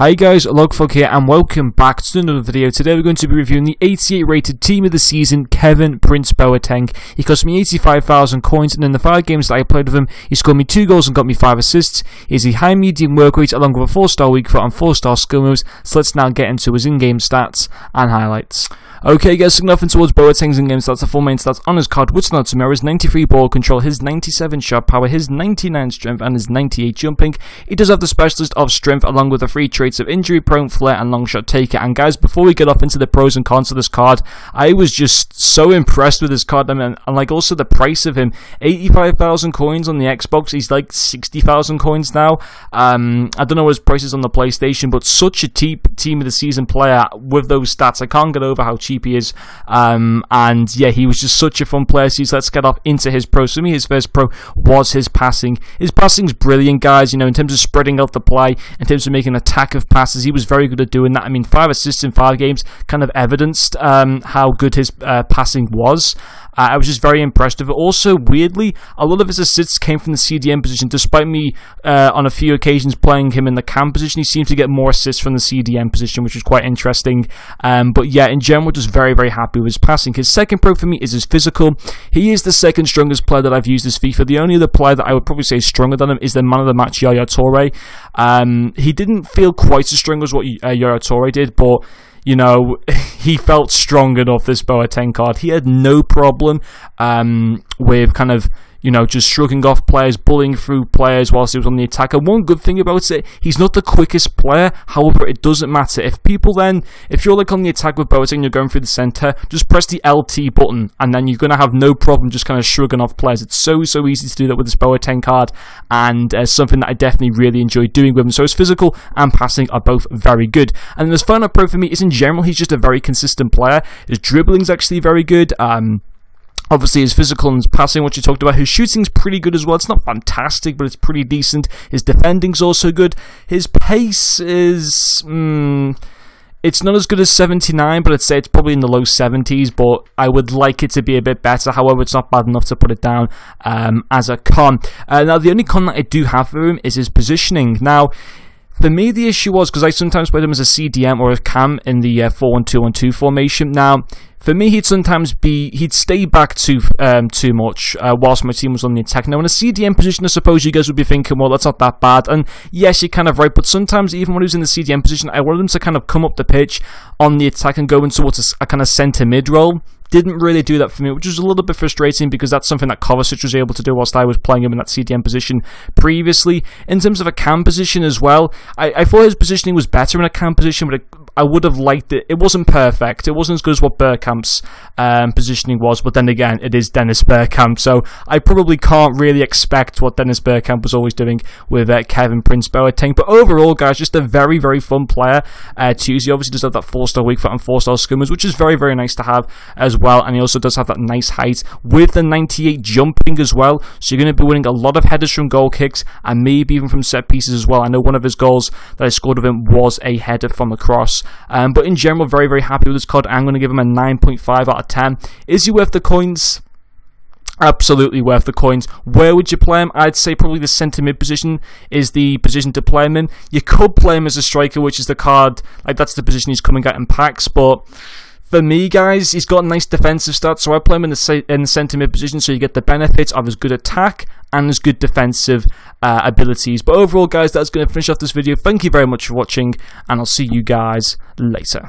Hi guys, Logfog here and welcome back to another video. Today we're going to be reviewing the 88 rated team of the season, Kevin Prince Boateng. He cost me 85,000 coins, and in the 5 games that I played with him, he scored me 2 goals and got me 5 assists. He's a high medium work rate along with a 4-star weak foot and 4-star skill moves, so let's now get into his in-game stats and highlights. Okay guys, so nothing towards Boateng's in-game stats. The full main stats on his card, which not tomorrow, is 93 ball control, his 97 shot power, his 99 strength and his 98 jumping. He does have the specialist of strength along with the 3 traits of injury prone, flair and long shot taker. And guys, before we get off into the pros and cons of this card, I was just so impressed with this card. I mean, and like also the price of him, 85,000 coins on the Xbox. He's like 60,000 coins now. I don't know what his price is on the PlayStation, but such a cheap team of the season player with those stats. I can't get over how cheap he is, and yeah, he was just such a fun player. So let's get off into his pros. For me, his first pro was his passing. His passing's brilliant, guys. You know, in terms of spreading out the play, in terms of making an attack of passes, he was very good at doing that. I mean, 5 assists in 5 games kind of evidenced how good his passing was. I was just very impressed with it. Also, weirdly, a lot of his assists came from the CDM position. Despite me on a few occasions playing him in the cam position, he seemed to get more assists from the CDM position, which was quite interesting. But yeah, in general, just very, very happy with his passing. His second pro for me is his physical. He is the second strongest player that I've used this FIFA. The only other player that I would probably say is stronger than him is the man of the match, Yaya Toure. He didn't feel quite as strong as what Yaya Toure did, but you know, he felt strong enough, this Boateng card. He had no problem with kind of, you know, just shrugging off players, bullying through players whilst he was on the attack. And one good thing about it, he's not the quickest player. However, it doesn't matter. If you're like on the attack with Boateng, you're going through the centre, just press the LT button and then you're going to have no problem just kind of shrugging off players. It's so easy to do that with this Boateng card, and something that I definitely really enjoy doing with him. So his physical and passing are both very good. And then his final pro for me is, in general, he's just a very consistent player. His dribbling's actually very good. Obviously, his physical and his passing, what you talked about. His shooting's pretty good as well. It's not fantastic, but it's pretty decent. His defending's also good. His pace is it's not as good as 79, but I'd say it's probably in the low 70s, but I would like it to be a bit better. However, it's not bad enough to put it down as a con. Now, the only con that I do have for him is his positioning. Now, for me, the issue was, because I sometimes played him as a CDM or a cam in the 4-1-2-1-2 formation. Now, for me, he'd stay back too much whilst my team was on the attack. Now, in a CDM position, I suppose you guys would be thinking, well, that's not that bad. And yes, you're kind of right, but sometimes even when he was in the CDM position, I wanted him to kind of come up the pitch on the attack and go in towards a kind of centre mid role. Didn't really do that for me, which was a little bit frustrating because that's something that Kovacic was able to do whilst I was playing him in that CDM position previously. In terms of a cam position as well, I thought his positioning was better in a cam position, but I would have liked it. It wasn't perfect. It wasn't as good as what Bergkamp's positioning was, but then again, it is Dennis Bergkamp, so I probably can't really expect what Dennis Bergkamp was always doing with Kevin Prince Boateng. But overall, guys, just a very, very fun player to use. He obviously does have that 4-star weak foot and 4-star skill moves, which is very, very nice to have as well, and he also does have that nice height with the 98 jumping as well, so you're going to be winning a lot of headers from goal kicks and maybe even from set pieces as well. I know one of his goals that I scored with him was a header from a cross, but in general, very, very happy with this card. I'm going to give him a 9.5 out of 10. Is he worth the coins? Absolutely worth the coins. Where would you play him? I'd say probably the centre mid position is the position to play him in. You could play him as a striker, which is the card, like that's the position he's coming at in packs, but for me, guys, he's got a nice defensive stats, so I play him in the centre mid position, so you get the benefits of his good attack and his good defensive abilities. But overall, guys, that's going to finish off this video. Thank you very much for watching, and I'll see you guys later.